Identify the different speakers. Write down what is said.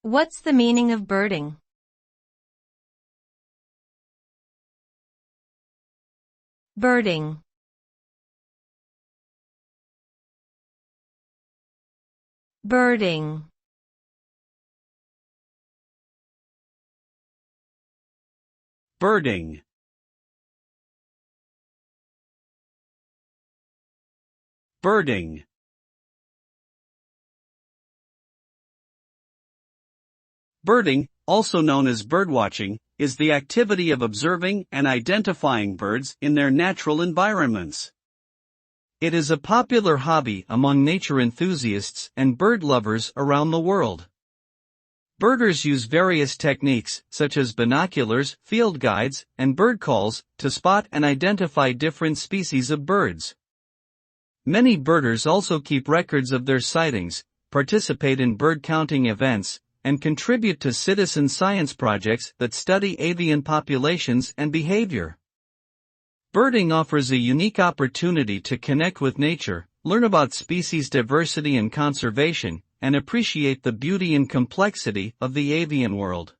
Speaker 1: What's the meaning of birding? Birding. Birding.
Speaker 2: Birding. Birding. Birding, also known as birdwatching, is the activity of observing and identifying birds in their natural environments. It is a popular hobby among nature enthusiasts and bird lovers around the world. Birders use various techniques, such as binoculars, field guides, and bird calls, to spot and identify different species of birds. Many birders also keep records of their sightings, participate in bird counting events, and contribute to citizen science projects that study avian populations and behavior. Birding offers a unique opportunity to connect with nature, learn about species diversity and conservation, and appreciate the beauty and complexity of the avian world.